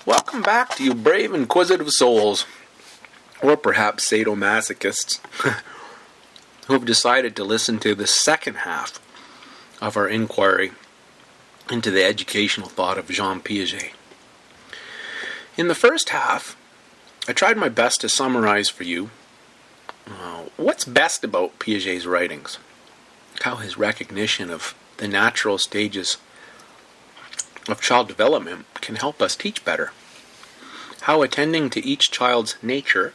Welcome back to you brave, inquisitive souls, or perhaps sadomasochists, who have decided to listen to the second half of our inquiry into the educational thought of Jean Piaget. In the first half, I tried my best to summarize for you what's best about Piaget's writings, how his recognition of the natural stages of child development can help us teach better, how attending to each child's nature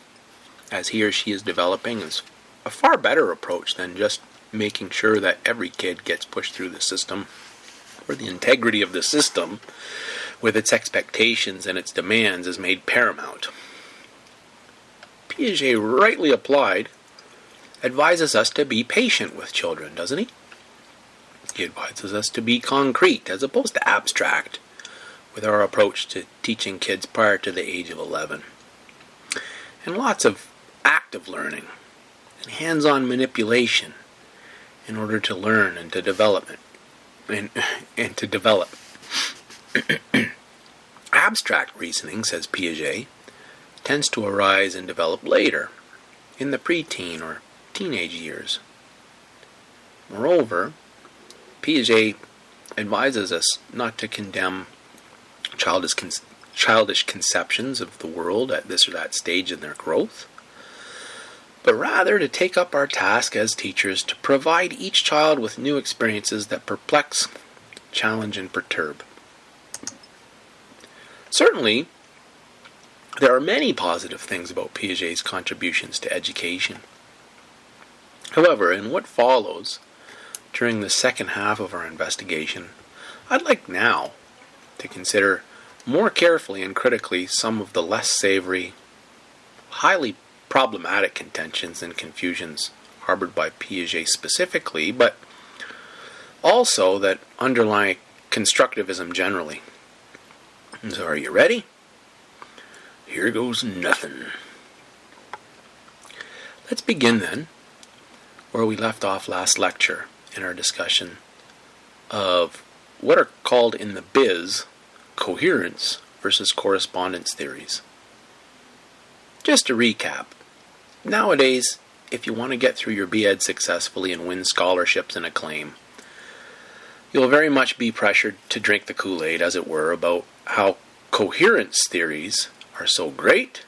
as he or she is developing is a far better approach than just making sure that every kid gets pushed through the system, or the integrity of the system with its expectations and its demands is made paramount. Piaget, rightly applied, advises us to be patient with children, doesn't he? He advises us to be concrete as opposed to abstract with our approach to teaching kids prior to the age of 11. And lots of active learning and hands-on manipulation in order to learn and to develop and to develop. Abstract reasoning, says Piaget, tends to arise and develop later, in the preteen or teenage years. Moreover, Piaget advises us not to condemn childish conceptions of the world at this or that stage in their growth, but rather to take up our task as teachers to provide each child with new experiences that perplex, challenge, and perturb. Certainly, there are many positive things about Piaget's contributions to education. However, in what follows, during the second half of our investigation, I'd like now to consider more carefully and critically some of the less savory, highly problematic contentions and confusions harbored by Piaget specifically, but also that underlie constructivism generally. So are you ready? Here goes nothing. Let's begin then where we left off last lecture in our discussion of what are called in the biz coherence versus correspondence theories. Just to recap, nowadays, if you want to get through your B.Ed successfully and win scholarships and acclaim, you'll very much be pressured to drink the Kool-Aid, as it were, about how coherence theories are so great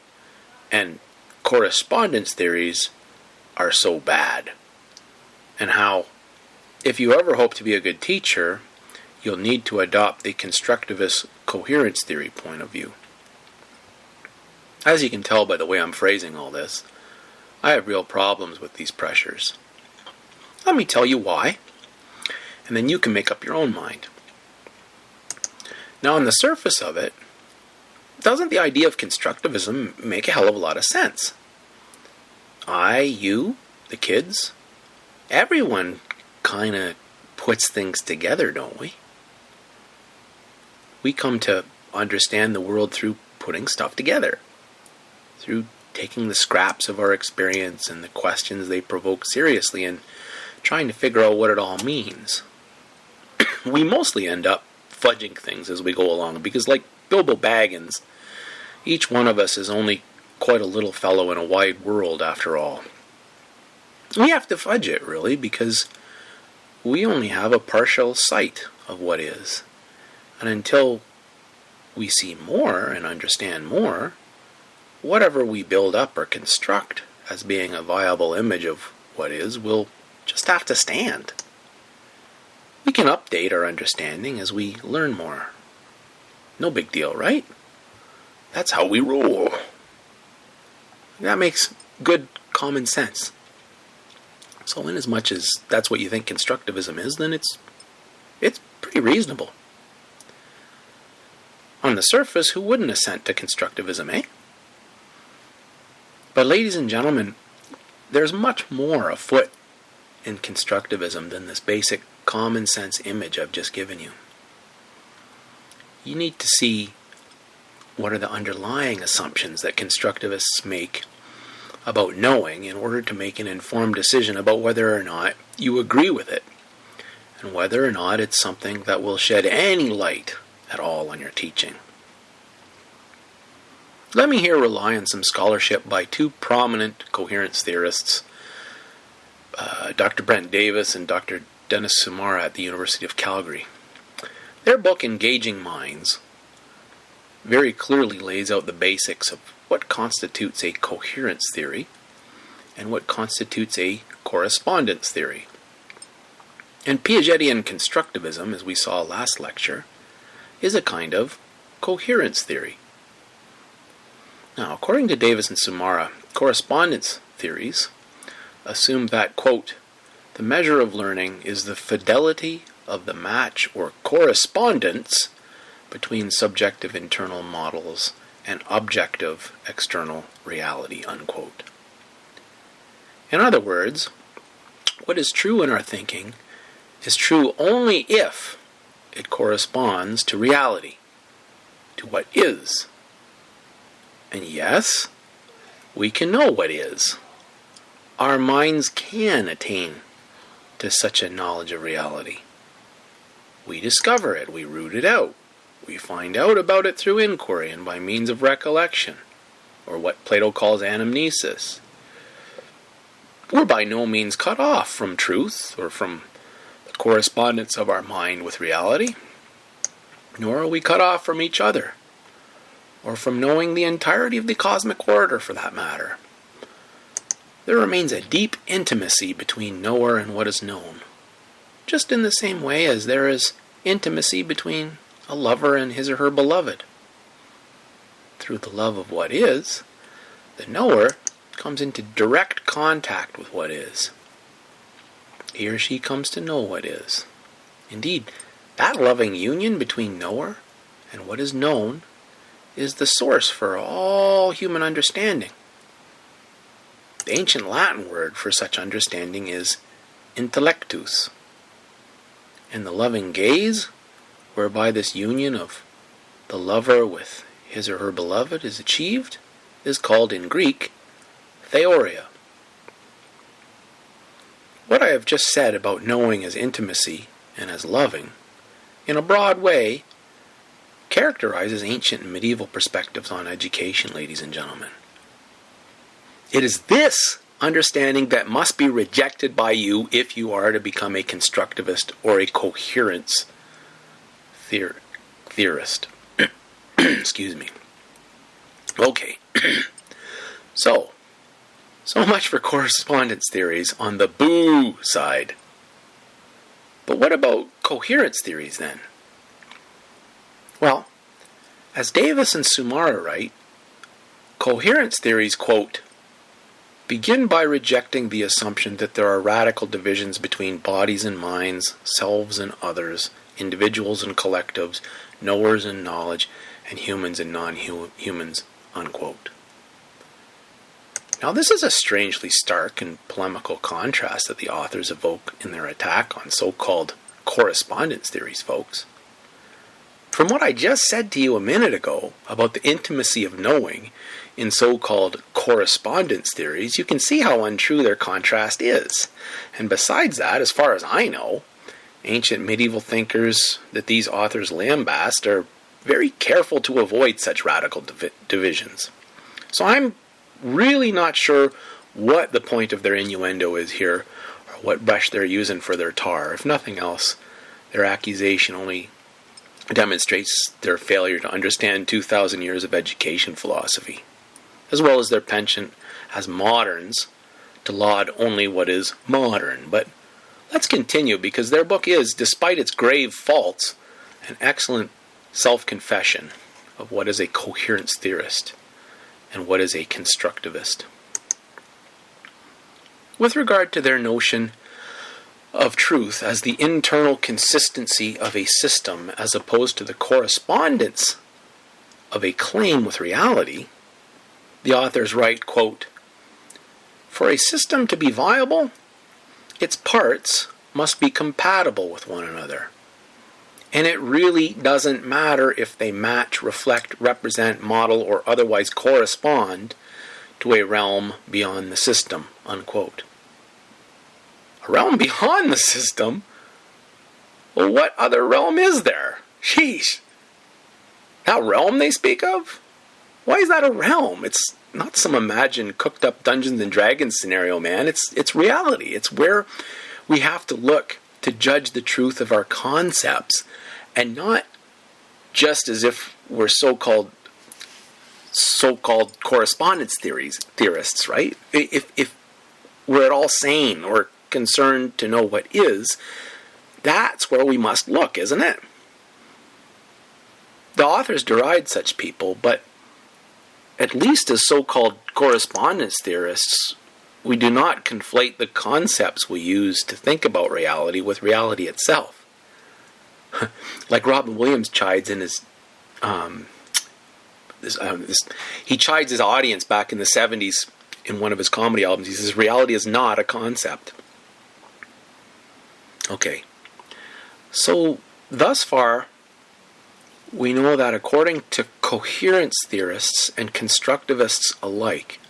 and correspondence theories are so bad, and how if you ever hope to be a good teacher, you'll need to adopt the constructivist coherence theory point of view. As you can tell by the way I'm phrasing all this, I have real problems with these pressures. Let me tell you why, and then you can make up your own mind. Now, on the surface of it, doesn't the idea of constructivism make a hell of a lot of sense? You, the kids, everyone kind of puts things together, don't we? We come to understand the world through putting stuff together, through taking the scraps of our experience and the questions they provoke seriously and trying to figure out what it all means. We mostly end up fudging things as we go along because, like Bilbo Baggins, each one of us is only quite a little fellow in a wide world after all. We have to fudge it, really, because we only have a partial sight of what is. And until we see more and understand more, whatever we build up or construct as being a viable image of what is will just have to stand. We can update our understanding as we learn more. No big deal, right? That's how we roll. That makes good common sense. So in as much as that's what you think constructivism is, then it's pretty reasonable. On the surface, who wouldn't assent to constructivism, eh? But ladies and gentlemen, there's much more afoot in constructivism than this basic common sense image I've just given you. You need to see what are the underlying assumptions that constructivists make about knowing in order to make an informed decision about whether or not you agree with it, and whether or not it's something that will shed any light at all on your teaching. Let me here rely on some scholarship by two prominent coherence theorists, Dr. Brent Davis and Dr. Dennis Sumara at the University of Calgary. Their book, Engaging Minds, very clearly lays out the basics of what constitutes a coherence theory and what constitutes a correspondence theory. And Piagetian constructivism, as we saw last lecture, is a kind of coherence theory. Now, according to Davis and Sumara, correspondence theories assume that, quote, the measure of learning is the fidelity of the match or correspondence between subjective internal models and objective external reality, unquote. In other words, what is true in our thinking is true only if it corresponds to reality, to what is. And yes, we can know what is. Our minds can attain to such a knowledge of reality. We discover it, we root it out. We find out about it through inquiry and by means of recollection, or what Plato calls anamnesis. We're by no means cut off from truth or from the correspondence of our mind with reality, nor are we cut off from each other, or from knowing the entirety of the cosmic order for that matter. There remains a deep intimacy between knower and what is known, just in the same way as there is intimacy between a lover and his or her beloved. Through the love of what is, the knower comes into direct contact with what is. He or she comes to know what is. Indeed, that loving union between knower and what is known is the source for all human understanding. The ancient Latin word for such understanding is intellectus. And the loving gaze, whereby this union of the lover with his or her beloved is achieved, is called in Greek theoria. What I have just said about knowing as intimacy and as loving, in a broad way, characterizes ancient and medieval perspectives on education, ladies and gentlemen. It is this understanding that must be rejected by you if you are to become a constructivist or a coherence theorist. Excuse me. Okay. So much for correspondence theories on the boo side. But what about coherence theories then? Well, as Davis and Sumara write, coherence theories, quote, begin by rejecting the assumption that there are radical divisions between bodies and minds, selves and others, individuals and collectives, knowers and knowledge, and humans and non-humans, unquote. Now, this is a strangely stark and polemical contrast that the authors evoke in their attack on so-called correspondence theories, folks. From what I just said to you a minute ago about the intimacy of knowing in so-called correspondence theories, you can see how untrue their contrast is. And besides that, as far as I know, ancient medieval thinkers that these authors lambast are very careful to avoid such radical divisions. So I'm really not sure what the point of their innuendo is here, or what brush they're using for their tar. If nothing else, their accusation only demonstrates their failure to understand 2,000 years of education philosophy, as well as their penchant as moderns to laud only what is modern. But let's continue, because their book is, despite its grave faults, an excellent self-confession of what is a coherence theorist and what is a constructivist. With regard to their notion of truth as the internal consistency of a system as opposed to the correspondence of a claim with reality, the authors write, quote, for a system to be viable, its parts must be compatible with one another. And it really doesn't matter if they match, reflect, represent, model, or otherwise correspond to a realm beyond the system, unquote. A realm beyond the system? Well, what other realm is there? Sheesh. That realm they speak of? Why is that a realm? It's not some imagined cooked up Dungeons and Dragons scenario, man. It's reality. It's where we have to look to judge the truth of our concepts, and not just as if we're so-called correspondence theorists, right? If we're at all sane or concerned to know what is, that's where we must look, isn't it? The authors deride such people, but at least as so-called correspondence theorists, we do not conflate the concepts we use to think about reality with reality itself. Like Robin Williams chides in his he chides his audience back in the 70s in one of his comedy albums. He says, reality is not a concept. Okay. So, thus far, we know that according to coherence theorists and constructivists alike,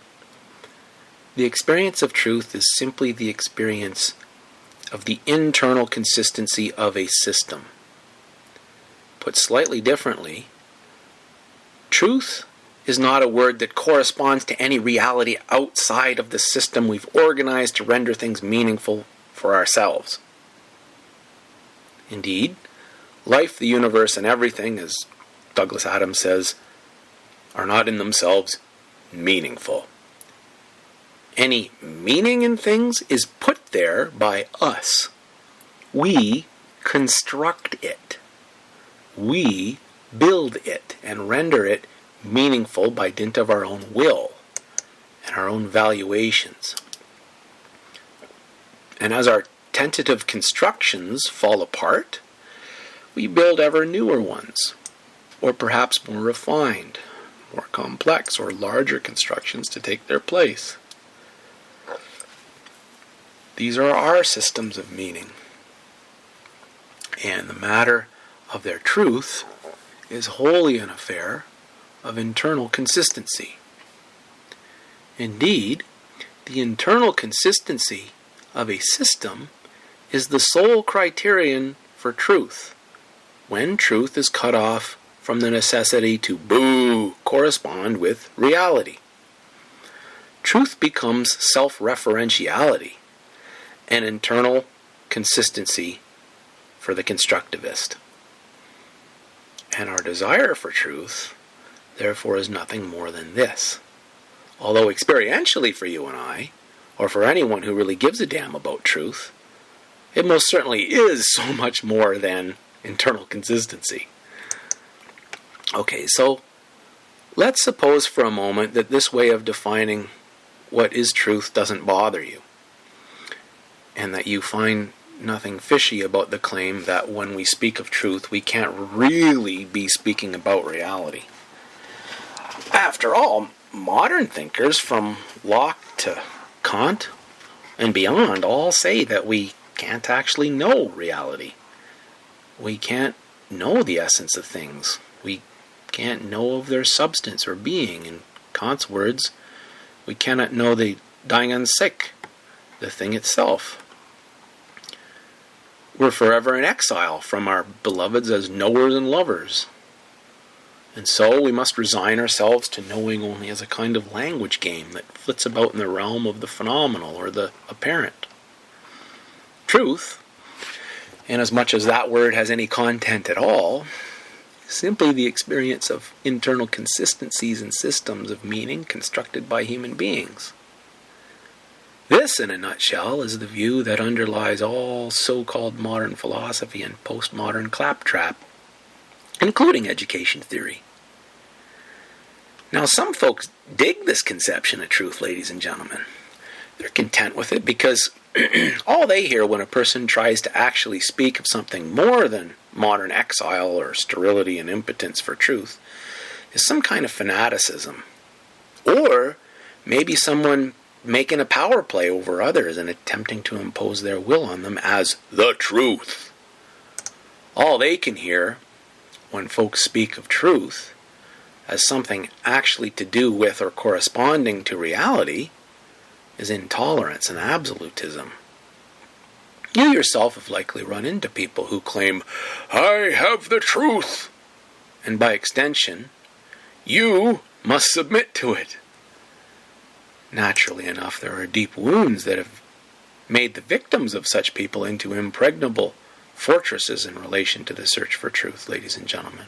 the experience of truth is simply the experience of the internal consistency of a system. Put slightly differently, truth is not a word that corresponds to any reality outside of the system we've organized to render things meaningful for ourselves. Indeed, life, the universe, and everything, as Douglas Adams says, are not in themselves meaningful. Any meaning in things is put there by us. We construct it. We build it and render it meaningful by dint of our own will and our own valuations. And as our tentative constructions fall apart, we build ever newer ones, or perhaps more refined, more complex, or larger constructions to take their place. These are our systems of meaning, and the matter of their truth is wholly an affair of internal consistency. Indeed, the internal consistency of a system is the sole criterion for truth, when truth is cut off from the necessity to correspond with reality. Truth becomes self-referentiality, an internal consistency for the constructivist. And our desire for truth, therefore, is nothing more than this. Although experientially for you and I, or for anyone who really gives a damn about truth, it most certainly is so much more than internal consistency. Okay, so let's suppose for a moment that this way of defining what is truth doesn't bother you, and that you find nothing fishy about the claim that when we speak of truth, we can't really be speaking about reality. After all, modern thinkers from Locke to Cant and beyond all say that we can't actually know reality. We can't know the essence of things. We can't know of their substance or being. In Kant's words, we cannot know the Dingen sich, the thing itself. We're forever in exile from our beloveds as knowers and lovers. And so we must resign ourselves to knowing only as a kind of language game that flits about in the realm of the phenomenal or the apparent. Truth, inasmuch as that word has any content at all, is simply the experience of internal consistencies and systems of meaning constructed by human beings. This, in a nutshell, is the view that underlies all so-called modern philosophy and postmodern claptrap, including education theory. Now, some folks dig this conception of truth, ladies and gentlemen. They're content with it because all they hear when a person tries to actually speak of something more than modern exile or sterility and impotence for truth is some kind of fanaticism. Or maybe someone making a power play over others and attempting to impose their will on them as the truth. All they can hear when folks speak of truth as something actually to do with or corresponding to reality is intolerance and absolutism. You yourself have likely run into people who claim, "I have the truth," and by extension, you must submit to it. Naturally enough, there are deep wounds that have made the victims of such people into impregnable fortresses in relation to the search for truth, ladies and gentlemen.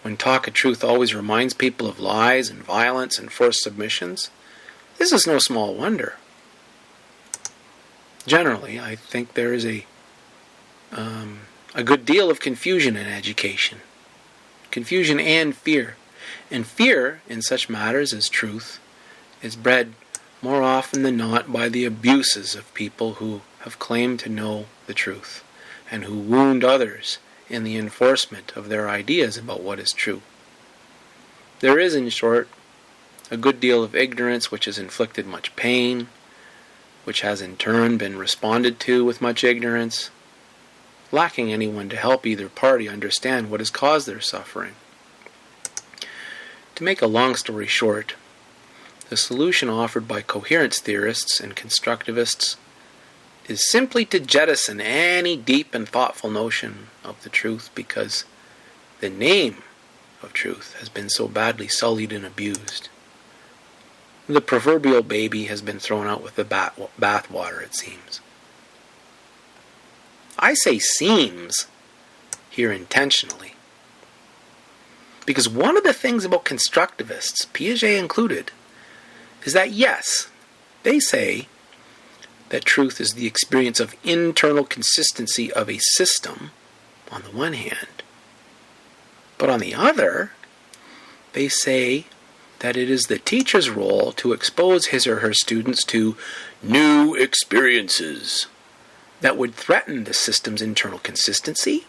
When talk of truth always reminds people of lies and violence and forced submissions, this is no small wonder. Generally, I think there is a good deal of confusion in education. Confusion and fear. And fear in such matters as truth is bred more often than not by the abuses of people who have claimed to know the truth and who wound others in the enforcement of their ideas about what is true. There is, in short, a good deal of ignorance which has inflicted much pain, which has in turn been responded to with much ignorance, lacking anyone to help either party understand what has caused their suffering. To make a long story short, the solution offered by coherence theorists and constructivists is simply to jettison any deep and thoughtful notion of the truth, because the name of truth has been so badly sullied and abused. The proverbial baby has been thrown out with the bathwater, it seems. I say seems here intentionally, because one of the things about constructivists, Piaget included, is that yes, they say that truth is the experience of internal consistency of a system, on the one hand, but on the other, they say that it is the teacher's role to expose his or her students to new experiences that would threaten the system's internal consistency,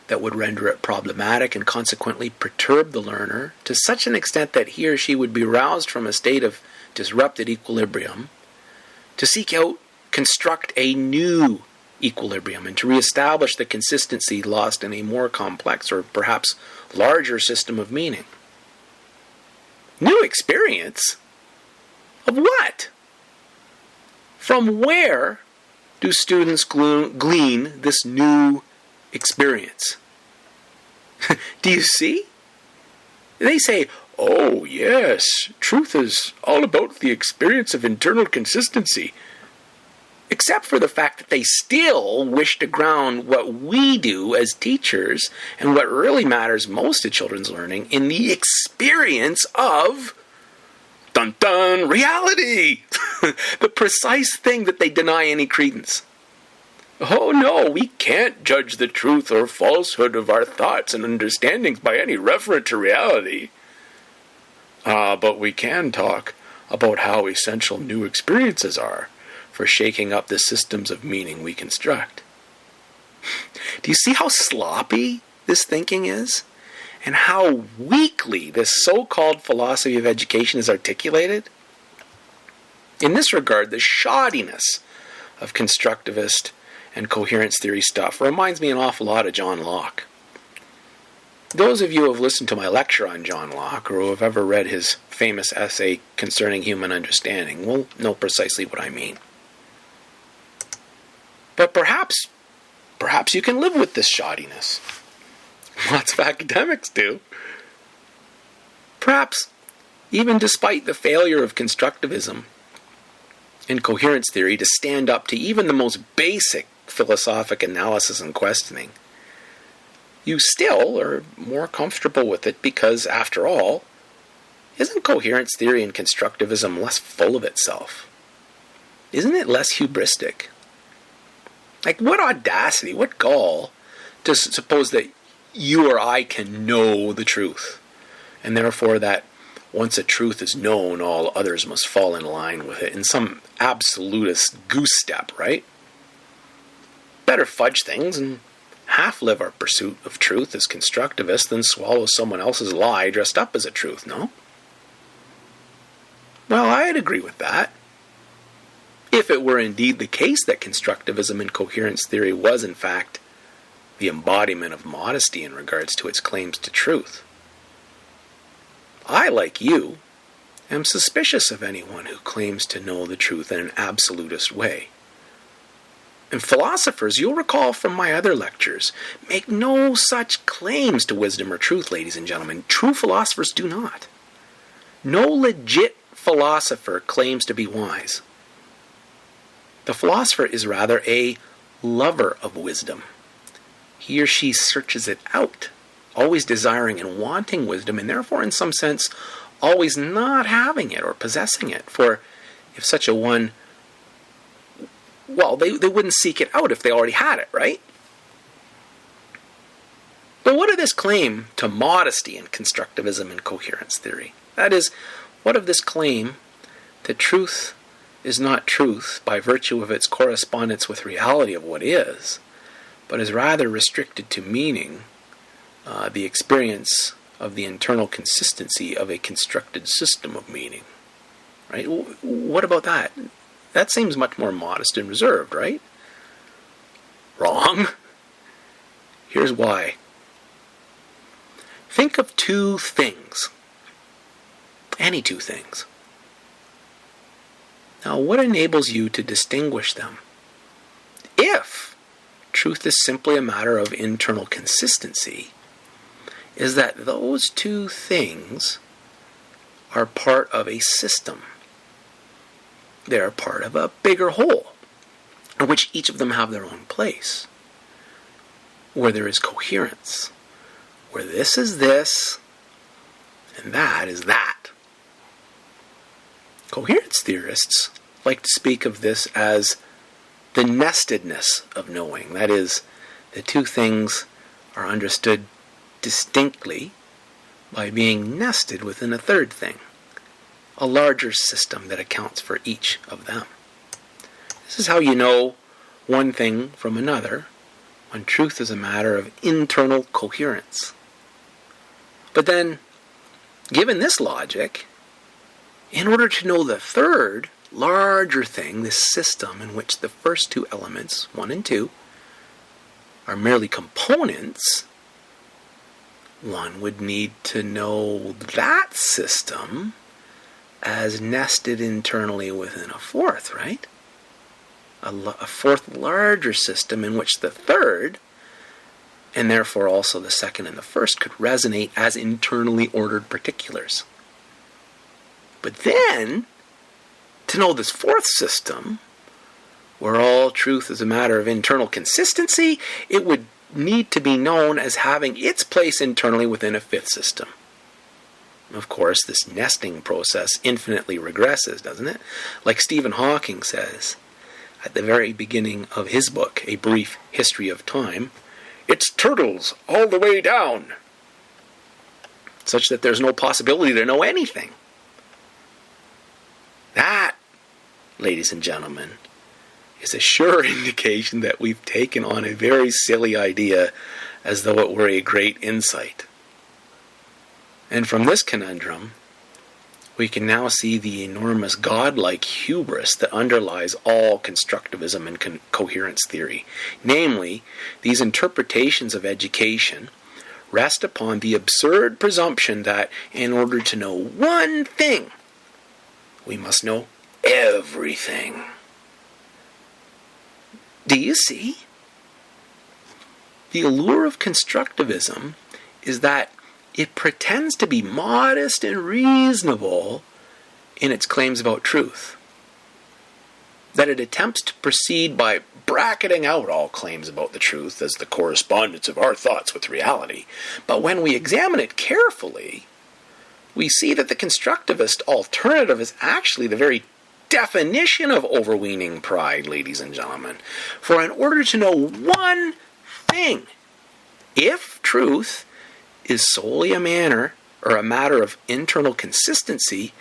that would render it problematic and consequently perturb the learner to such an extent that he or she would be roused from a state of disrupted equilibrium to seek out, construct a new equilibrium and to reestablish the consistency lost in a more complex or perhaps larger system of meaning. New experience? Of what? From where do students glean this new experience? Do you see? They say, oh yes, truth is all about the experience of internal consistency. Except for the fact that they still wish to ground what we do as teachers and what really matters most to children's learning in the experience of dun-dun, reality. The precise thing that they deny any credence. Oh no, we can't judge the truth or falsehood of our thoughts and understandings by any reference to reality. But we can talk about how essential new experiences are for shaking up the systems of meaning we construct. Do you see how sloppy this thinking is? And how weakly this so-called philosophy of education is articulated? In this regard, the shoddiness of constructivist and coherence theory stuff reminds me an awful lot of John Locke. Those of you who have listened to my lecture on John Locke, or who have ever read his famous essay concerning human understanding, will know precisely what I mean. But perhaps you can live with this shoddiness. Lots of academics do. Perhaps, even despite the failure of constructivism and coherence theory to stand up to even the most basic philosophic analysis and questioning, you still are more comfortable with it because, after all, isn't coherence theory and constructivism less full of itself? Isn't it less hubristic? Like, what audacity, what gall to suppose that you or I can know the truth, and therefore that once a truth is known, all others must fall in line with it in some absolutist goose step, right? Better fudge things and half live our pursuit of truth as constructivists than swallow someone else's lie dressed up as a truth, no? Well, I'd agree with that. If it were indeed the case that constructivism and coherence theory was, in fact, the embodiment of modesty in regards to its claims to truth. I, like you, am suspicious of anyone who claims to know the truth in an absolutist way. And philosophers, you'll recall from my other lectures, make no such claims to wisdom or truth, ladies and gentlemen. True philosophers do not. No legit philosopher claims to be wise. The philosopher is rather a lover of wisdom. He or she searches it out, always desiring and wanting wisdom, and therefore, in some sense, always not having it or possessing it. For if such a one, well, they wouldn't seek it out if they already had it, right? But what of this claim to modesty in constructivism and coherence theory? That is, what of this claim that truth is not truth by virtue of its correspondence with reality of what is, but is rather restricted to meaning, the experience of the internal consistency of a constructed system of meaning? Right? What about that? That seems much more modest and reserved, right? Wrong. Here's why. Think of two things. Any two things. Now, what enables you to distinguish them? If truth is simply a matter of internal consistency, is that those two things are part of a system. They are part of a bigger whole, in which each of them have their own place, where there is coherence, where this is this, and that is that. Coherence theorists like to speak of this as the nestedness of knowing. That is, the two things are understood distinctly by being nested within a third thing, a larger system that accounts for each of them. This is how you know one thing from another, when truth is a matter of internal coherence. But then, given this logic, in order to know the third, larger thing, this system in which the first two elements, 1 and 2, are merely components, one would need to know that system as nested internally within a fourth, right? A fourth larger system in which the third, and therefore also the second and the first, could resonate as internally ordered particulars. But then, to know this fourth system, where all truth is a matter of internal consistency, it would need to be known as having its place internally within a fifth system. Of course, this nesting process infinitely regresses, doesn't it? Like Stephen Hawking says at the very beginning of his book, A Brief History of Time, it's turtles all the way down, such that there's no possibility to know anything. That, ladies and gentlemen, is a sure indication that we've taken on a very silly idea as though it were a great insight. And from this conundrum, we can now see the enormous godlike hubris that underlies all constructivism and coherence theory. Namely, these interpretations of education rest upon the absurd presumption that in order to know one thing, we must know everything. Do you see? The allure of constructivism is that it pretends to be modest and reasonable in its claims about truth. That it attempts to proceed by bracketing out all claims about the truth as the correspondence of our thoughts with reality. But when we examine it carefully, we see that the constructivist alternative is actually the very definition of overweening pride, ladies and gentlemen. For in order to know one thing, if truth is solely a matter of internal consistency,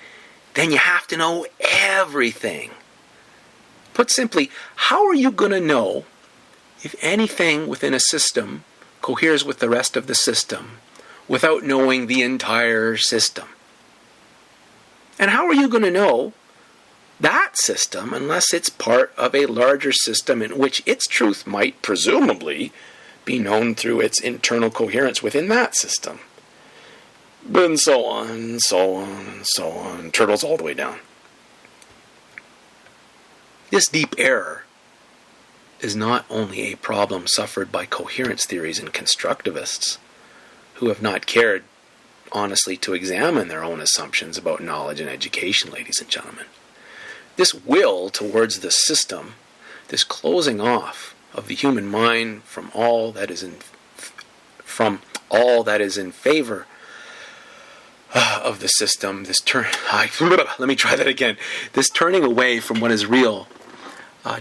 then you have to know everything. Put simply, how are you going to know if anything within a system coheres with the rest of the system without knowing the entire system? And how are you going to know that system unless it's part of a larger system in which its truth might presumably be known through its internal coherence within that system? And so on, and so on, and so on. Turtles all the way down. This deep error is not only a problem suffered by coherence theories and constructivists, who have not cared honestly to examine their own assumptions about knowledge and education, ladies and gentlemen. This will towards the system, this closing off of the human mind from all that is in favor of the system, this turning away from what is real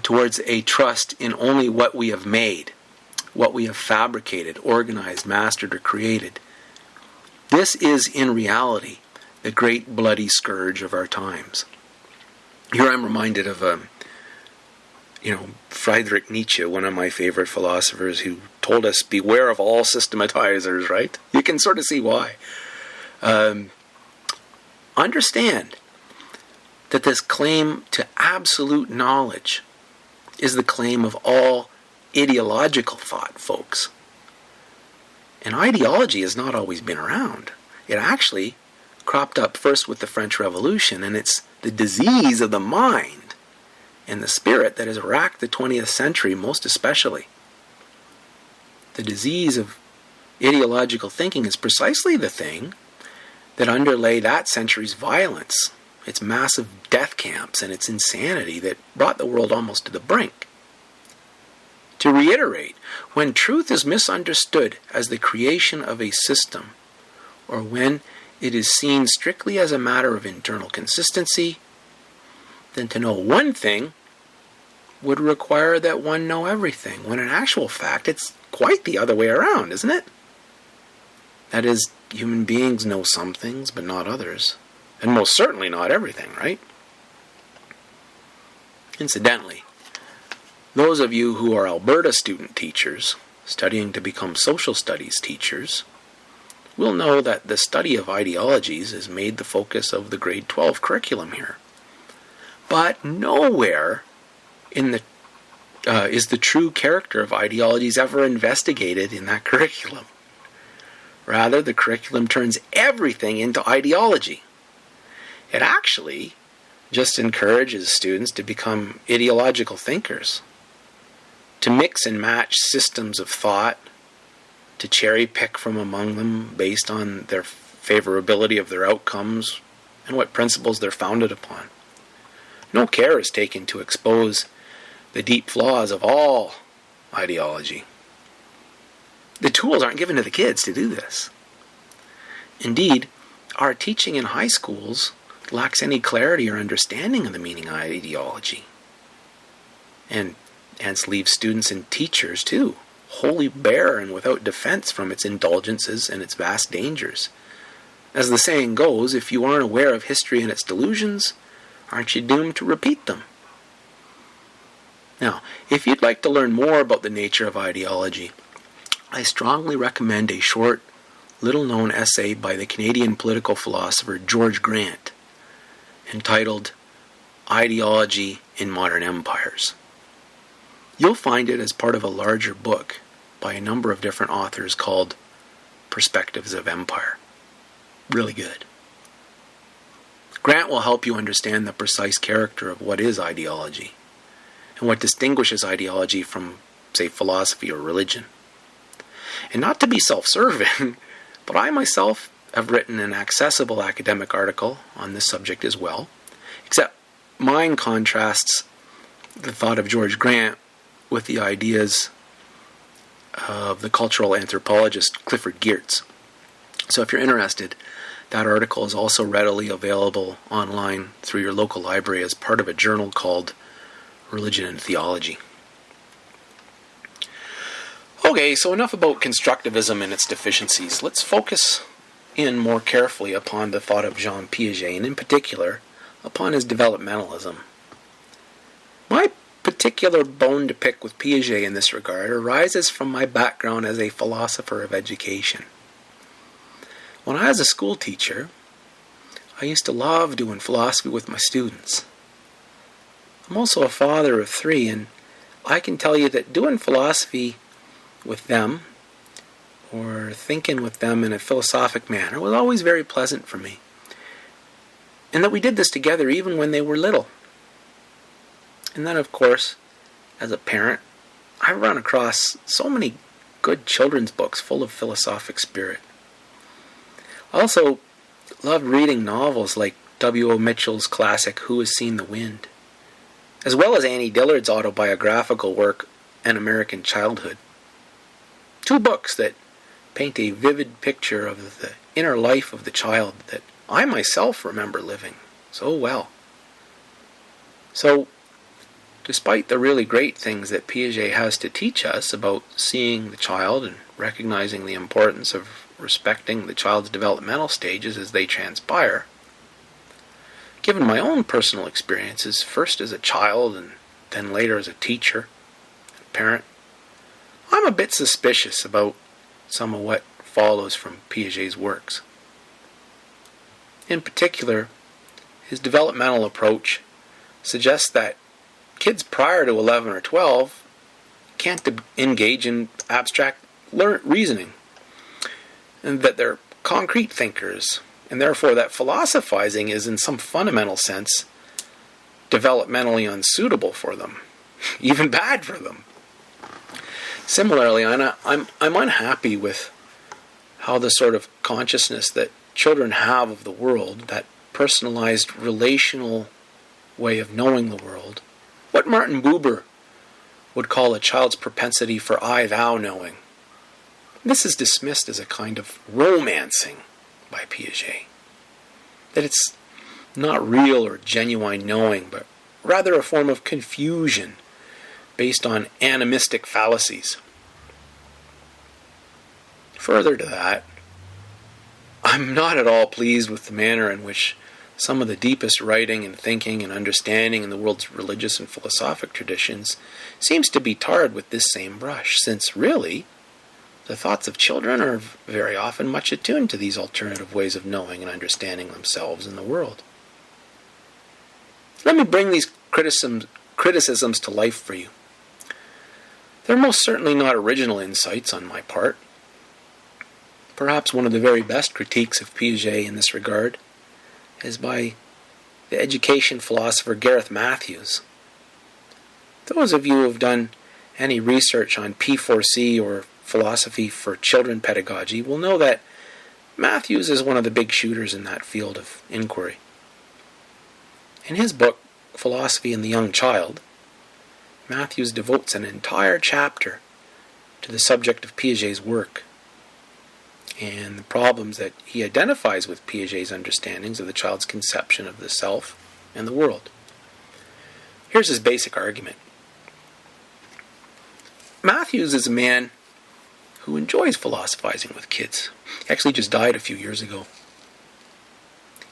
towards a trust in only what we have made, what we have fabricated, organized, mastered, or created. This is, in reality, the great bloody scourge of our times. Here I'm reminded of, Friedrich Nietzsche, one of my favorite philosophers, who told us, beware of all systematizers, right? You can sort of see why. Understand that this claim to absolute knowledge is the claim of all ideological thought, folks. And ideology has not always been around. It actually cropped up first with the French Revolution, and it's the disease of the mind and the spirit that has racked the 20th century most especially. The disease of ideological thinking is precisely the thing that underlay that century's violence, its massive death camps, and its insanity that brought the world almost to the brink. To reiterate, when truth is misunderstood as the creation of a system, or when it is seen strictly as a matter of internal consistency, then to know one thing would require that one know everything, when in actual fact it's quite the other way around, isn't it? That is, human beings know some things, but not others. And most certainly not everything, right? Incidentally, those of you who are Alberta student teachers, studying to become social studies teachers, will know that the study of ideologies is made the focus of the grade 12 curriculum here. But nowhere is the true character of ideologies ever investigated in that curriculum. Rather, the curriculum turns everything into ideology. It actually just encourages students to become ideological thinkers, to mix and match systems of thought, to cherry pick from among them based on their favorability of their outcomes and what principles they're founded upon. No care is taken to expose the deep flaws of all ideology. The tools aren't given to the kids to do this. Indeed, our teaching in high schools lacks any clarity or understanding of the meaning of ideology, and hence leaves students and teachers, too, wholly bare and without defense from its indulgences and its vast dangers. As the saying goes, if you aren't aware of history and its delusions, aren't you doomed to repeat them? Now, if you'd like to learn more about the nature of ideology, I strongly recommend a short, little-known essay by the Canadian political philosopher George Grant, entitled Ideology in Modern Empires. You'll find it as part of a larger book by a number of different authors called Perspectives of Empire. Really good. Grant will help you understand the precise character of what is ideology and what distinguishes ideology from, say, philosophy or religion. And not to be self-serving, but I myself have written an accessible academic article on this subject as well, except mine contrasts the thought of George Grant with the ideas of the cultural anthropologist Clifford Geertz. So if you're interested, that article is also readily available online through your local library as part of a journal called Religion and Theology. Okay, so enough about constructivism and its deficiencies. Let's focus in more carefully upon the thought of Jean Piaget, and in particular, upon his developmentalism. My particular bone to pick with Piaget in this regard arises from my background as a philosopher of education. When I was a school teacher, I used to love doing philosophy with my students. I'm also a father of 3, and I can tell you that doing philosophy with them, or thinking with them in a philosophic manner, was always very pleasant for me. And that we did this together even when they were little. And then, of course, as a parent, I run across so many good children's books full of philosophic spirit. I also loved reading novels like W.O. Mitchell's classic Who Has Seen the Wind, as well as Annie Dillard's autobiographical work An American Childhood. Two books that paint a vivid picture of the inner life of the child that I myself remember living so well. So, despite the really great things that Piaget has to teach us about seeing the child and recognizing the importance of respecting the child's developmental stages as they transpire, given my own personal experiences, first as a child and then later as a teacher and parent, I'm a bit suspicious about some of what follows from Piaget's works. In particular, his developmental approach suggests that kids prior to 11 or 12 can't engage in abstract reasoning, and that they're concrete thinkers, and therefore that philosophizing is in some fundamental sense developmentally unsuitable for them, even bad for them. Similarly, I'm unhappy with how the sort of consciousness that children have of the world, that personalized relational way of knowing the world, what Martin Buber would call a child's propensity for I-thou knowing. This is dismissed as a kind of romancing by Piaget. That it's not real or genuine knowing, but rather a form of confusion based on animistic fallacies. Further to that, I'm not at all pleased with the manner in which some of the deepest writing and thinking and understanding in the world's religious and philosophic traditions seems to be tarred with this same brush, since really, the thoughts of children are very often much attuned to these alternative ways of knowing and understanding themselves and the world. Let me bring these criticisms to life for you. They're most certainly not original insights on my part. Perhaps one of the very best critiques of Piaget in this regard is by the education philosopher Gareth Matthews. Those of you who have done any research on P4C or philosophy for children pedagogy will know that Matthews is one of the big shooters in that field of inquiry. In his book, Philosophy and the Young Child, Matthews devotes an entire chapter to the subject of Piaget's work and the problems that he identifies with Piaget's understandings of the child's conception of the self and the world. Here's his basic argument. Matthews is a man who enjoys philosophizing with kids. He actually just died a few years ago.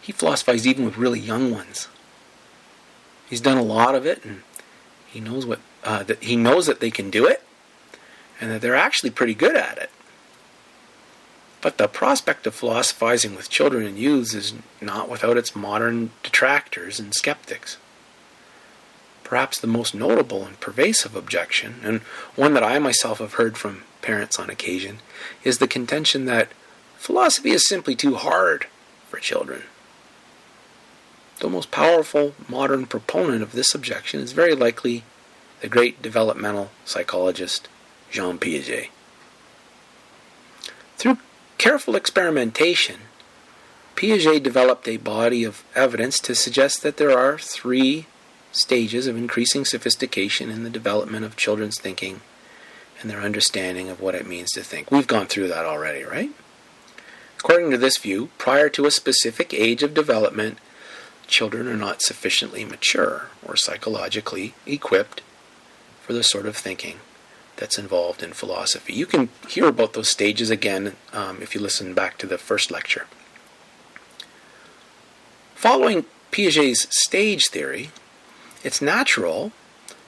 He philosophized even with really young ones. He's done a lot of it, and he knows that they can do it, and that they're actually pretty good at it. But the prospect of philosophizing with children and youths is not without its modern detractors and skeptics. Perhaps the most notable and pervasive objection, and one that I myself have heard from parents on occasion, is the contention that philosophy is simply too hard for children. The most powerful modern proponent of this objection is very likely the great developmental psychologist Jean Piaget. Through careful experimentation, Piaget developed a body of evidence to suggest that there are 3 stages of increasing sophistication in the development of children's thinking and their understanding of what it means to think. We've gone through that already, right? According to this view, prior to a specific age of development, children are not sufficiently mature or psychologically equipped for the sort of thinking that's involved in philosophy. You can hear about those stages again if you listen back to the first lecture. Following Piaget's stage theory, it's natural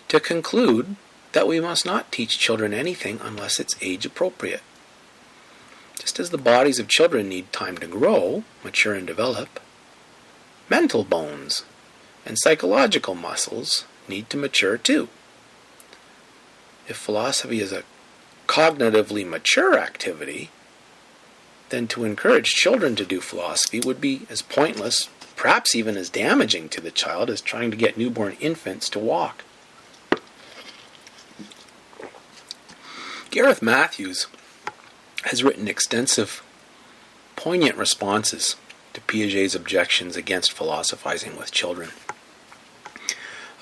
to conclude that we must not teach children anything unless it's age appropriate. Just as the bodies of children need time to grow, mature, and develop, mental bones and psychological muscles need to mature too. If philosophy is a cognitively mature activity, then to encourage children to do philosophy would be as pointless, perhaps even as damaging to the child as trying to get newborn infants to walk. Gareth Matthews has written extensive poignant responses to Piaget's objections against philosophizing with children.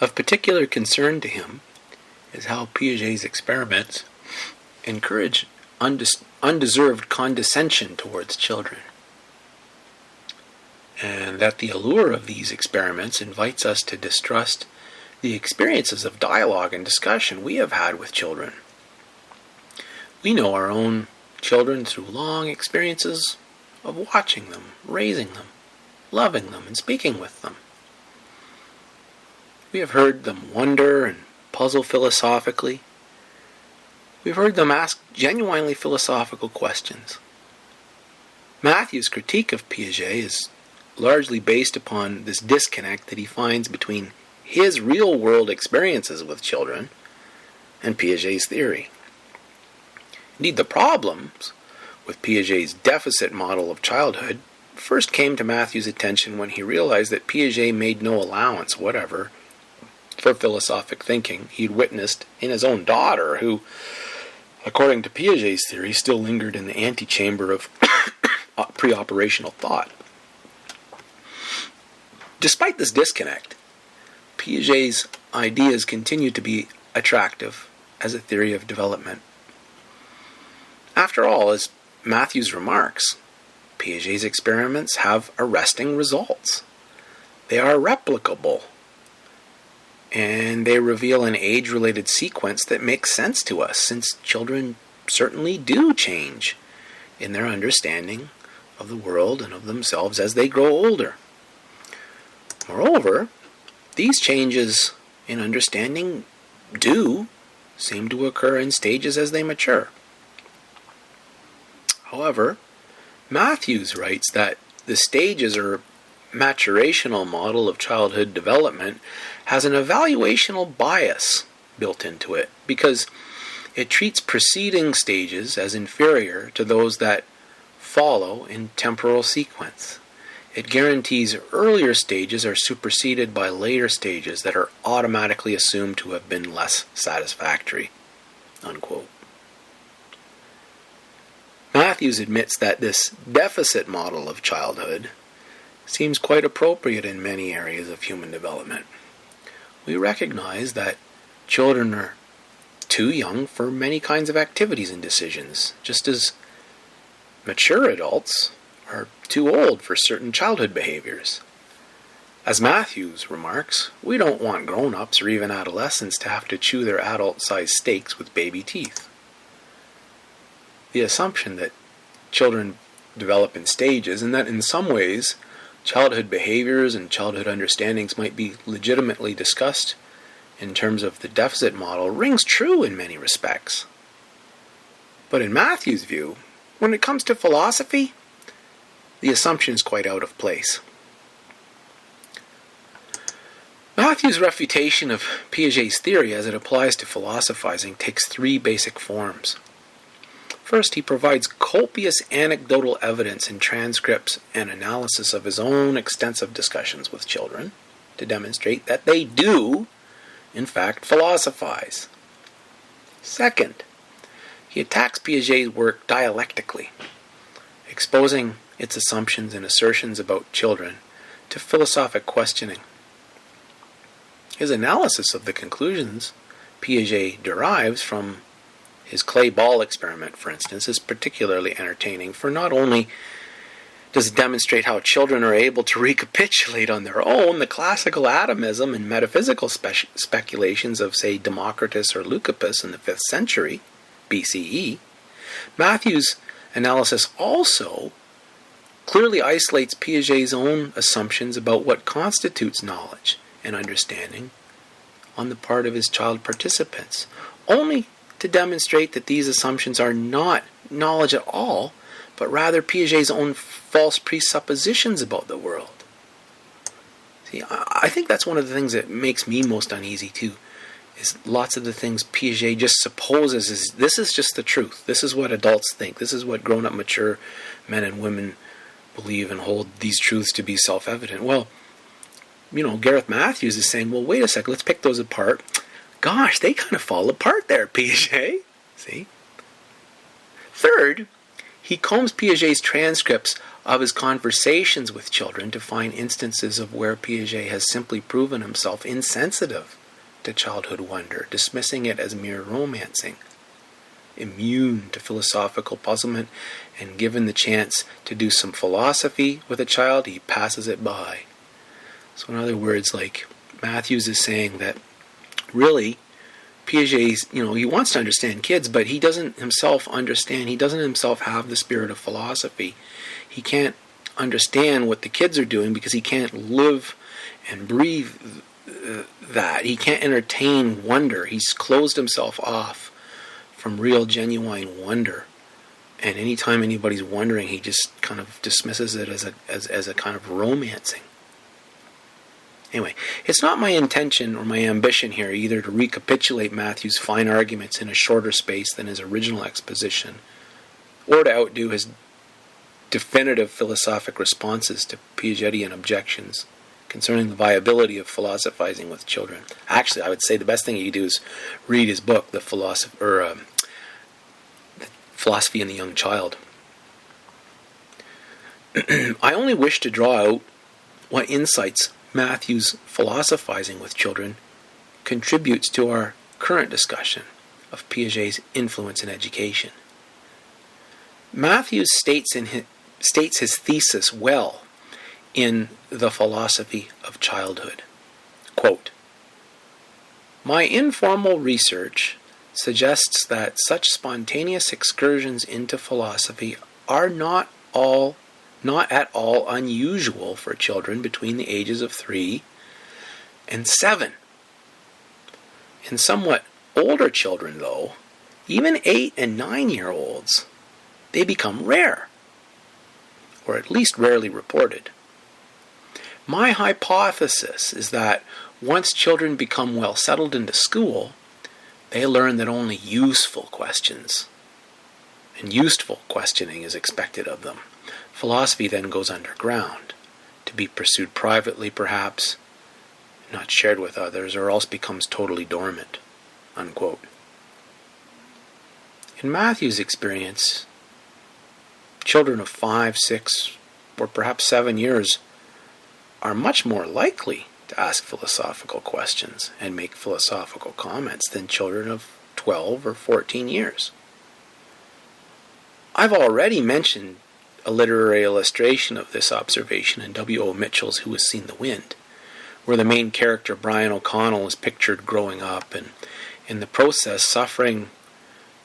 Of particular concern to him is how Piaget's experiments encourage undeserved condescension towards children, and that the allure of these experiments invites us to distrust the experiences of dialogue and discussion we have had with children. We know our own children through long experiences of watching them, raising them, loving them, and speaking with them. We have heard them wonder and puzzle philosophically. We've heard them ask genuinely philosophical questions. Matthew's critique of Piaget is largely based upon this disconnect that he finds between his real-world experiences with children and Piaget's theory. Indeed, the problems with Piaget's deficit model of childhood first came to Matthew's attention when he realized that Piaget made no allowance whatever for philosophic thinking he'd witnessed in his own daughter, who, according to Piaget's theory, still lingered in the antechamber of pre-operational thought. Despite this disconnect, Piaget's ideas continue to be attractive as a theory of development. After all, as Matthews remarks, Piaget's experiments have arresting results. They are replicable, and they reveal an age-related sequence that makes sense to us, since children certainly do change in their understanding of the world and of themselves as they grow older. Moreover, these changes in understanding do seem to occur in stages as they mature. However, Matthews writes that the stages or maturational model of childhood development has an evaluational bias built into it, because it treats preceding stages as inferior to those that follow in temporal sequence. It guarantees earlier stages are superseded by later stages that are automatically assumed to have been less satisfactory. Unquote. Matthews admits that this deficit model of childhood seems quite appropriate in many areas of human development. We recognize that children are too young for many kinds of activities and decisions, just as mature adults are too old for certain childhood behaviors. As Matthews remarks, we don't want grown-ups or even adolescents to have to chew their adult-sized steaks with baby teeth. The assumption that children develop in stages, and that in some ways childhood behaviors and childhood understandings might be legitimately discussed in terms of the deficit model, rings true in many respects. But in Matthews' view, when it comes to philosophy, the assumption is quite out of place. Matthews' refutation of Piaget's theory as it applies to philosophizing takes three basic forms. First, he provides copious anecdotal evidence in transcripts and analysis of his own extensive discussions with children to demonstrate that they do, in fact, philosophize. Second, he attacks Piaget's work dialectically, exposing its assumptions and assertions about children to philosophic questioning. His analysis of the conclusions Piaget derives from his clay ball experiment, for instance, is particularly entertaining, for not only does it demonstrate how children are able to recapitulate on their own the classical atomism and metaphysical speculations of, say, Democritus or Leucippus in the 5th century BCE, Matthews' analysis also clearly isolates Piaget's own assumptions about what constitutes knowledge and understanding on the part of his child participants, only to demonstrate that these assumptions are not knowledge at all, but rather Piaget's own false presuppositions about the world. See, I think that's one of the things that makes me most uneasy too, is lots of the things Piaget just supposes is this is just the truth. This is what adults think. This is what grown-up, mature men and women believe and hold these truths to be self-evident. Well, Gareth Matthews is saying, well, wait a second, let's pick those apart. Gosh, they kind of fall apart there, Piaget. See? Third, he combs Piaget's transcripts of his conversations with children to find instances of where Piaget has simply proven himself insensitive to childhood wonder, dismissing it as mere romancing, immune to philosophical puzzlement, and given the chance to do some philosophy with a child, he passes it by. So in other words, like Matthews is saying that really Piaget's, he wants to understand kids, but he doesn't himself understand, he doesn't himself have the spirit of philosophy. He can't understand what the kids are doing because he can't live and breathe that. He can't entertain wonder. He's closed himself off from real, genuine wonder. And anytime anybody's wondering, he just kind of dismisses it as a kind of romancing. Anyway, it's not my intention or my ambition here either to recapitulate Matthew's fine arguments in a shorter space than his original exposition, or to outdo his definitive philosophic responses to Piagetian objections concerning the viability of philosophizing with children. Actually, I would say the best thing you do is read his book, The Philosophy in the Young Child. I only wish to draw out what insights Matthew's philosophizing with children contributes to our current discussion of Piaget's influence in education. Matthews states his thesis well in The Philosophy of Childhood. Quote, "My informal research suggests that such spontaneous excursions into philosophy are not at all unusual for children between the ages of 3 and 7. In somewhat older children, though, even 8 and 9-year-olds, they become rare, or at least rarely reported. My hypothesis is that once children become well settled into school, they learn that only useful questions and useful questioning is expected of them. Philosophy then goes underground, to be pursued privately perhaps, not shared with others, or else becomes totally dormant." Unquote. In Matthew's experience, children of 5, 6, or perhaps 7 years are much more likely to ask philosophical questions and make philosophical comments than children of 12 or 14 years. I've already mentioned a literary illustration of this observation in W.O. Mitchell's Who Has Seen the Wind, where the main character, Brian O'Connell, is pictured growing up and, in the process, suffering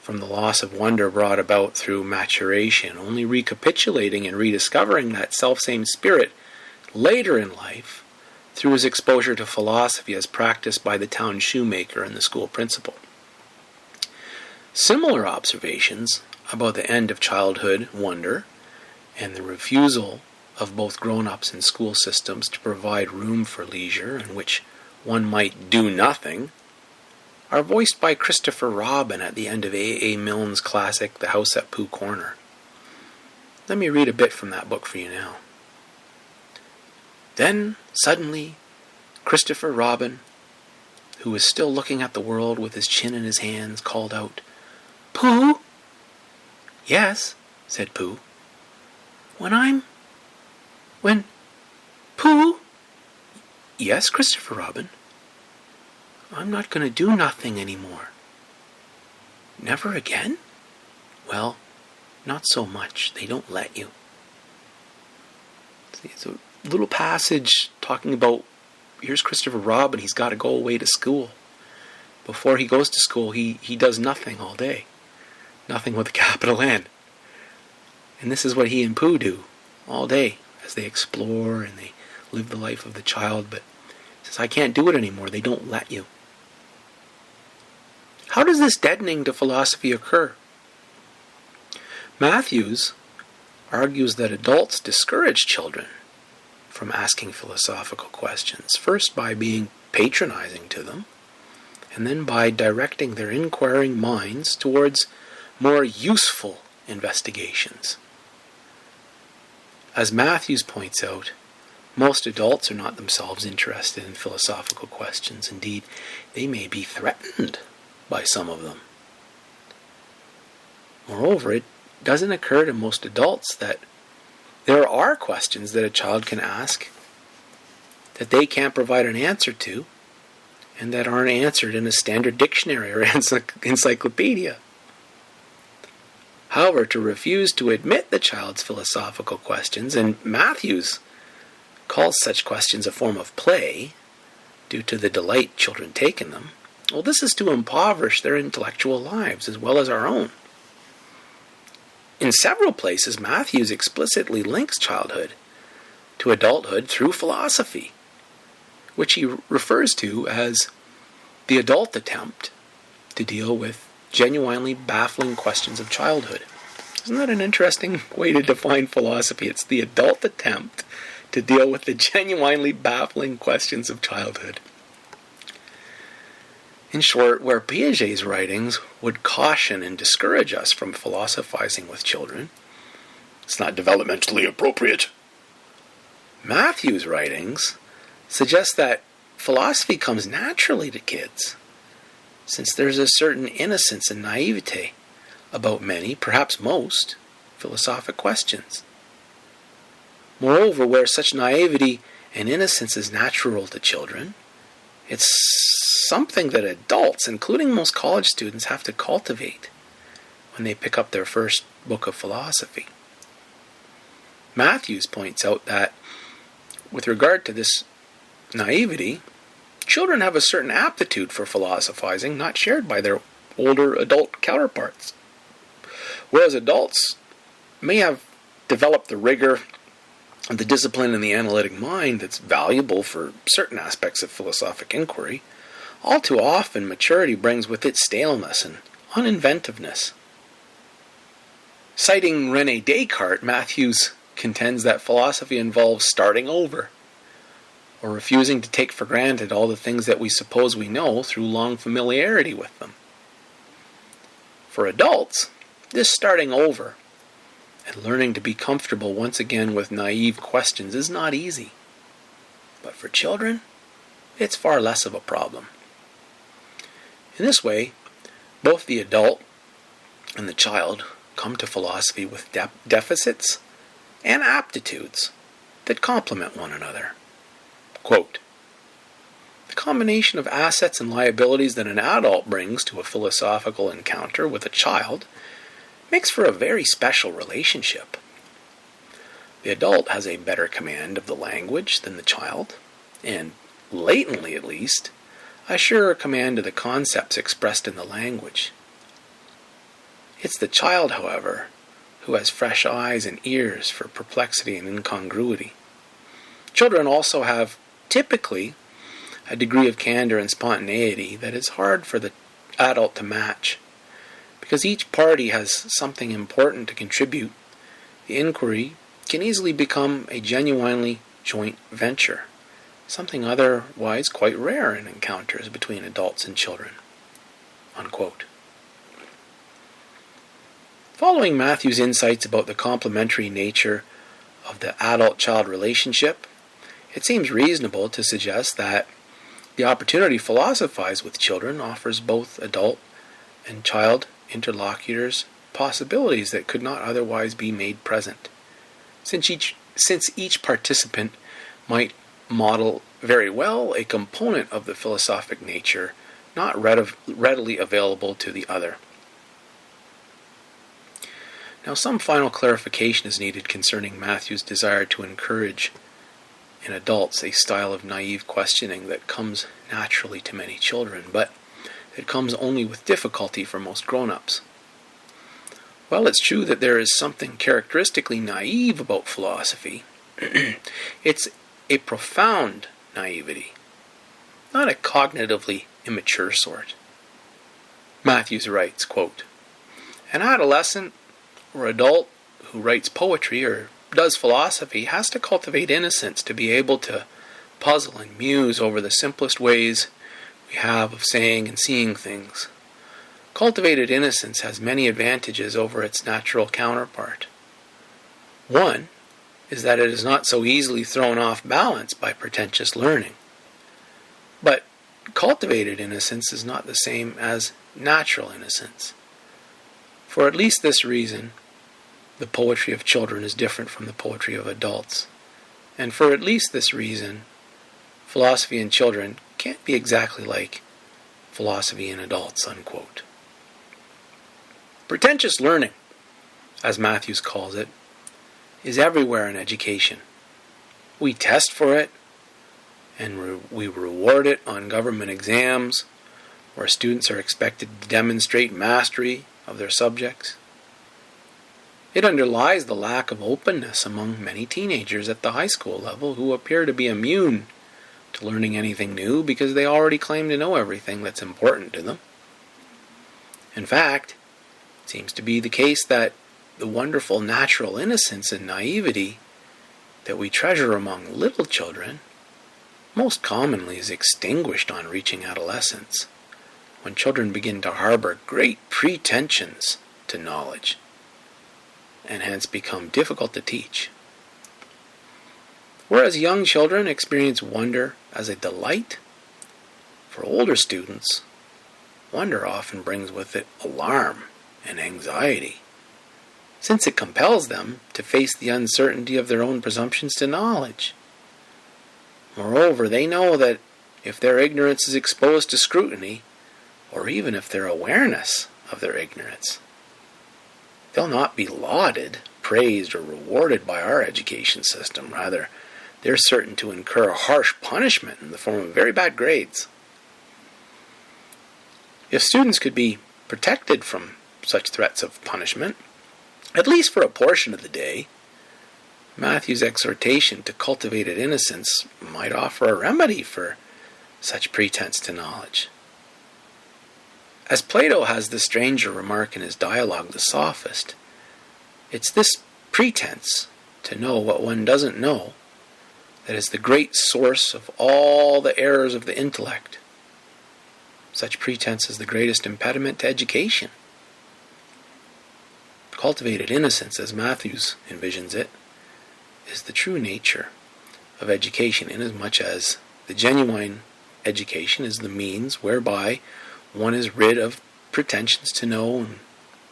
from the loss of wonder brought about through maturation, only recapitulating and rediscovering that selfsame spirit later in life through his exposure to philosophy as practiced by the town shoemaker and the school principal. Similar observations about the end of childhood wonder and the refusal of both grown-ups and school systems to provide room for leisure in which one might do nothing are voiced by Christopher Robin at the end of A. A. Milne's classic The House at Pooh Corner. Let me read a bit from that book for you now. Then, suddenly, Christopher Robin, who was still looking at the world with his chin in his hands, called out, "Pooh?" "Yes," said Pooh. When Pooh?" "Yes, Christopher Robin." "I'm not going to do nothing anymore." "Never again?" "Well, not so much. They don't let you." See, it's a little passage talking about, here's Christopher Robin, he's got to go away to school. Before he goes to school, he does nothing all day. Nothing with a capital N. And this is what he and Pooh do all day as they explore and they live the life of the child. But he says, I can't do it anymore. They don't let you. How does this deadening to philosophy occur? Matthews argues that adults discourage children from asking philosophical questions, first by being patronizing to them, and then by directing their inquiring minds towards more useful investigations. As Matthews points out, most adults are not themselves interested in philosophical questions. Indeed, they may be threatened by some of them. Moreover, it doesn't occur to most adults that There are questions that a child can ask that they can't provide an answer to, and that aren't answered in a standard dictionary or encyclopedia. However, to refuse to admit the child's philosophical questions, and Matthews calls such questions a form of play due to the delight children take in them, well, this is to impoverish their intellectual lives as well as our own. In several places, Matthews explicitly links childhood to adulthood through philosophy, which he refers to as the adult attempt to deal with genuinely baffling questions of childhood. Isn't that an interesting way to define philosophy? It's the adult attempt to deal with the genuinely baffling questions of childhood. In short, where Piaget's writings would caution and discourage us from philosophizing with children, it's not developmentally appropriate. Matthews' writings suggest that philosophy comes naturally to kids, since there's a certain innocence and naivete about many, perhaps most, philosophic questions. Moreover, where such naivety and innocence is natural to children, it's something that adults, including most college students, have to cultivate when they pick up their first book of philosophy. Matthews points out that, with regard to this naivety, children have a certain aptitude for philosophizing not shared by their older adult counterparts, whereas adults may have developed the rigor, the discipline, and the analytic mind that's valuable for certain aspects of philosophic inquiry. All too often, maturity brings with it staleness and uninventiveness. Citing René Descartes, Matthews contends that philosophy involves starting over, or refusing to take for granted all the things that we suppose we know through long familiarity with them. For adults, this starting over and learning to be comfortable once again with naive questions is not easy. But for children, it's far less of a problem. In this way, both the adult and the child come to philosophy with deficits and aptitudes that complement one another. Quote, "The combination of assets and liabilities that an adult brings to a philosophical encounter with a child makes for a very special relationship. The adult has a better command of the language than the child, and, latently at least, a surer command of the concepts expressed in the language. It's the child, however, who has fresh eyes and ears for perplexity and incongruity. Children also have, typically, a degree of candor and spontaneity that is hard for the adult to match. Because each party has something important to contribute, the inquiry can easily become a genuinely joint venture, something otherwise quite rare in encounters between adults and children." Unquote. Following Matthew's insights about the complementary nature of the adult-child relationship, it seems reasonable to suggest that the opportunity to philosophize with children offers both adult and child interlocutors possibilities that could not otherwise be made present, since each participant might model very well a component of the philosophic nature not readily available to the other. Now, some final clarification is needed concerning Matthew's desire to encourage in adults a style of naive questioning that comes naturally to many children, but it comes only with difficulty for most grown-ups. While it's true that there is something characteristically naive about philosophy, it's a profound naivety, not a cognitively immature sort. Matthews writes, quote, "An adolescent or adult who writes poetry or does philosophy has to cultivate innocence to be able to puzzle and muse over the simplest ways we have of saying and seeing things. Cultivated innocence has many advantages over its natural counterpart. One is that it is not so easily thrown off balance by pretentious learning. But cultivated innocence is not the same as natural innocence. For at least this reason, the poetry of children is different from the poetry of adults. And for at least this reason, philosophy in children can't be exactly like philosophy in adults, unquote. Pretentious learning, as Matthews calls it, is everywhere in education. We test for it, and we reward it on government exams, where students are expected to demonstrate mastery of their subjects. It underlies the lack of openness among many teenagers at the high school level who appear to be immune to learning anything new because they already claim to know everything that's important to them. In fact, it seems to be the case that the wonderful natural innocence and naivety that we treasure among little children most commonly is extinguished on reaching adolescence, when children begin to harbor great pretensions to knowledge, and hence become difficult to teach. Whereas young children experience wonder as a delight, for older students, wonder often brings with it alarm and anxiety, since it compels them to face the uncertainty of their own presumptions to knowledge. Moreover, they know that if their ignorance is exposed to scrutiny, or even if their awareness of their ignorance, they'll not be lauded, praised, or rewarded by our education system. Rather, they're certain to incur a harsh punishment in the form of very bad grades. If students could be protected from such threats of punishment, at least for a portion of the day, Matthew's exhortation to cultivated innocence might offer a remedy for such pretense to knowledge. As Plato has the stranger remark in his dialogue, The Sophist, it's this pretense to know what one doesn't know that is the great source of all the errors of the intellect. Such pretense is the greatest impediment to education. Cultivated innocence, as Matthews envisions it, is the true nature of education, inasmuch as the genuine education is the means whereby one is rid of pretensions to know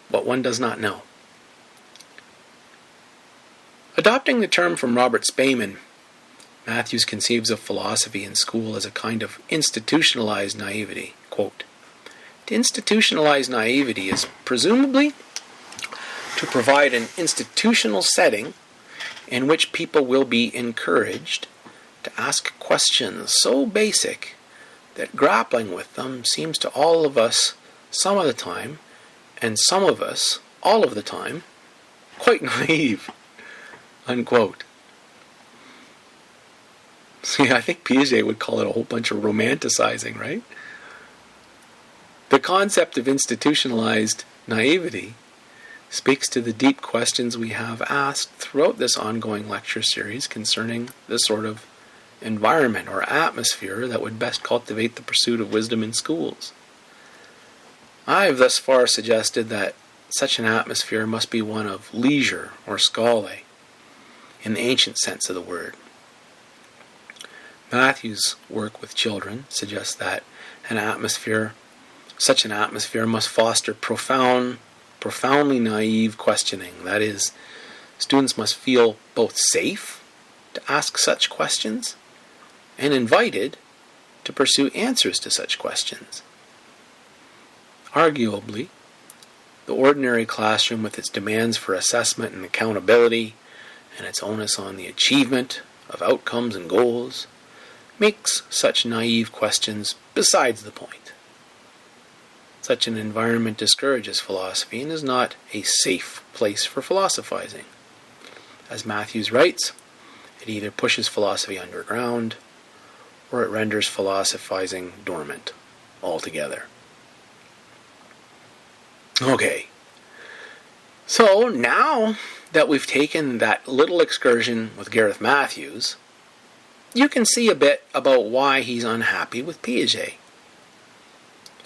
what one does not know. Adopting the term from Robert Spaman, Matthews conceives of philosophy in school as a kind of institutionalized naivety. Quote, "To institutionalize naivety is presumably to provide an institutional setting in which people will be encouraged to ask questions so basic that grappling with them seems to all of us some of the time, and some of us all of the time, quite naive." Unquote. See, I think Piaget would call it a whole bunch of romanticizing, right? The concept of institutionalized naivety speaks to the deep questions we have asked throughout this ongoing lecture series concerning the sort of environment or atmosphere that would best cultivate the pursuit of wisdom in schools. I have thus far suggested that such an atmosphere must be one of leisure or schole, in the ancient sense of the word. Matthew's work with children suggests that such an atmosphere must foster profoundly naive questioning. That is, students must feel both safe to ask such questions and invited to pursue answers to such questions. Arguably, the ordinary classroom, with its demands for assessment and accountability and its onus on the achievement of outcomes and goals, makes such naive questions besides the point. Such an environment discourages philosophy and is not a safe place for philosophizing. As Matthews writes, it either pushes philosophy underground or it renders philosophizing dormant altogether. Okay, so now that we've taken that little excursion with Gareth Matthews, you can see a bit about why he's unhappy with Piaget.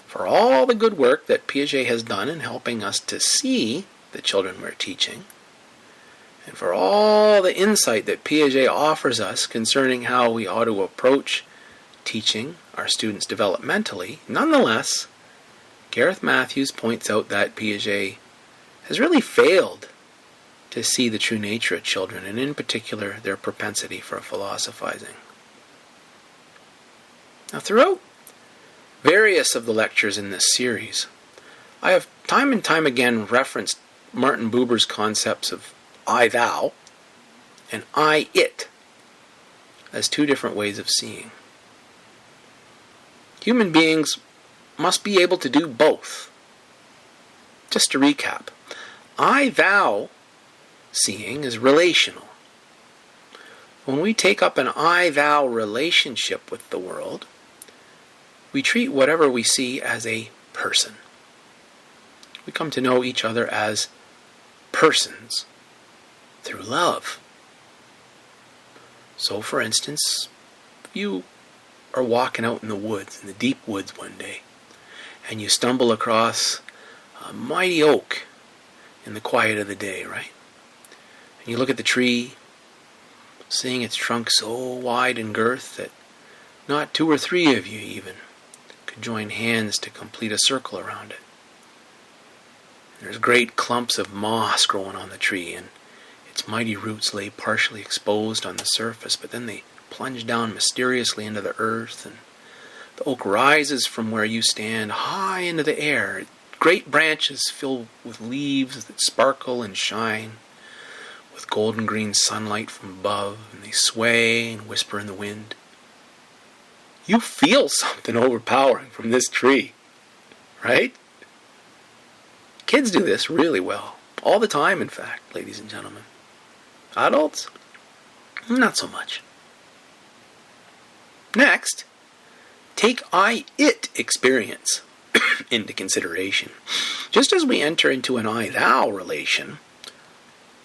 For all the good work that Piaget has done in helping us to see the children we're teaching, and for all the insight that Piaget offers us concerning how we ought to approach teaching our students developmentally, nonetheless, Gareth Matthews points out that Piaget has really failed to see the true nature of children, and in particular their propensity for philosophizing. Now, throughout various of the lectures in this series, I have time and time again referenced Martin Buber's concepts of I-thou and I-it as two different ways of seeing. Human beings must be able to do both. Just to recap, I-thou seeing is relational. When we take up an I-thou relationship with the world, we treat whatever we see as a person. We come to know each other as persons through love. So, for instance, you are walking out in the woods, in the deep woods one day, and you stumble across a mighty oak in the quiet of the day, right? And you look at the tree, seeing its trunk so wide in girth that not two or three of you even could join hands to complete a circle around it. There's great clumps of moss growing on the tree, and its mighty roots lay partially exposed on the surface, but then they plunge down mysteriously into the earth, and the oak rises from where you stand high into the air. Great branches filled with leaves that sparkle and shine with golden green sunlight from above, and they sway and whisper in the wind. You feel something overpowering from this tree, right? Kids do this really well. All the time, in fact, ladies and gentlemen. Adults? Not so much. Next, take I-it experience into consideration. Just as we enter into an I-thou relation,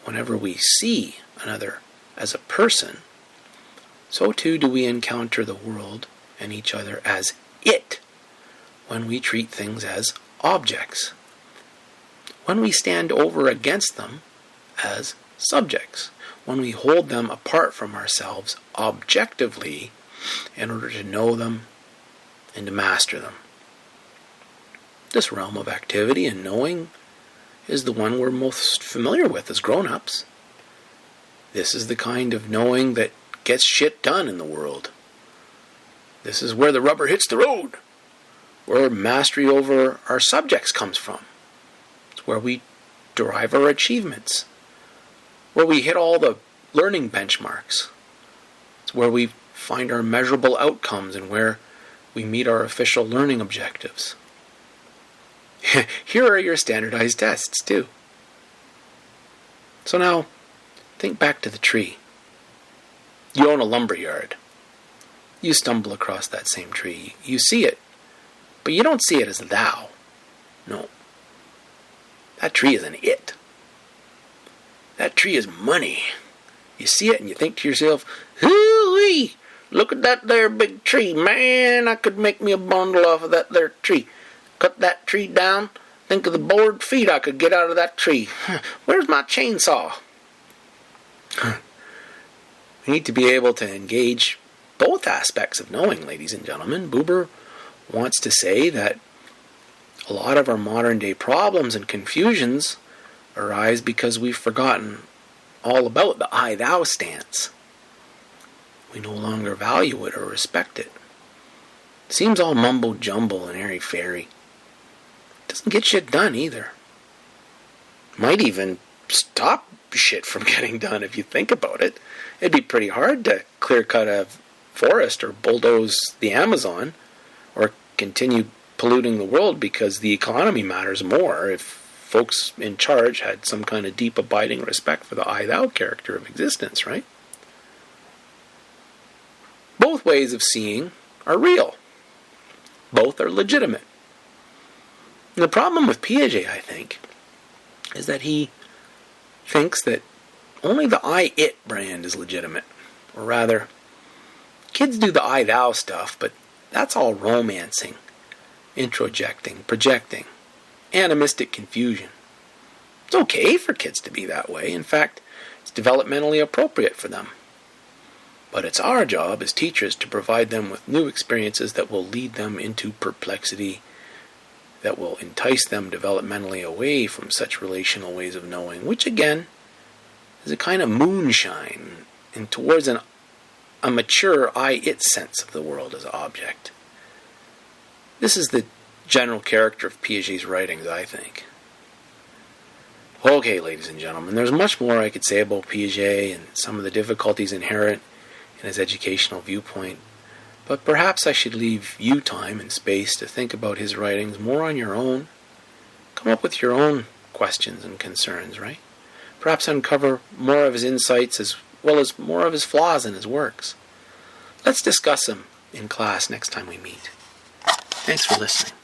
whenever we see another as a person, so too do we encounter the world and each other as it when we treat things as objects. When we stand over against them as subjects. When we hold them apart from ourselves objectively in order to know them and to master them. This realm of activity and knowing is the one we're most familiar with as grown-ups. This is the kind of knowing that gets shit done in the world. This is where the rubber hits the road, where mastery over our subjects comes from. It's where we derive our achievements, where we hit all the learning benchmarks. It's where we find our measurable outcomes and where we meet our official learning objectives. Here are your standardized tests, too. So now, think back to the tree. You own a lumber yard. You stumble across that same tree. You see it, but you don't see it as thou. No. That tree is an it. That tree is money. You see it and you think to yourself, hoo-wee, look at that there big tree. Man, I could make me a bundle off of that there tree. Cut that tree down. Think of the board feet I could get out of that tree. Where's my chainsaw? We need to be able to engage both aspects of knowing, ladies and gentlemen. Buber wants to say that a lot of our modern day problems and confusions arise because we've forgotten all about the I-thou stance. We no longer value it or respect it. It seems all mumbo-jumbo and airy-fairy. It doesn't get shit done either. Might even stop shit from getting done if you think about it. It'd be pretty hard to clear-cut a forest or bulldoze the Amazon or continue polluting the world because the economy matters more if folks in charge had some kind of deep abiding respect for the I-thou character of existence, right? Both ways of seeing are real. Both are legitimate. And the problem with Piaget, I think, is that he thinks that only the I-it brand is legitimate. Or rather, kids do the I-thou stuff, but that's all romancing, introjecting, projecting, animistic confusion. It's okay for kids to be that way. In fact, it's developmentally appropriate for them. But it's our job as teachers to provide them with new experiences that will lead them into perplexity, that will entice them developmentally away from such relational ways of knowing, which again is a kind of moonshine and towards a mature I-it sense of the world as an object. This is the general character of Piaget's writings, I think. Okay, ladies and gentlemen, there's much more I could say about Piaget and some of the difficulties inherent in his educational viewpoint, but perhaps I should leave you time and space to think about his writings more on your own. Come up with your own questions and concerns, right? Perhaps uncover more of his insights as well as more of his flaws in his works. Let's discuss them in class next time we meet. Thanks for listening.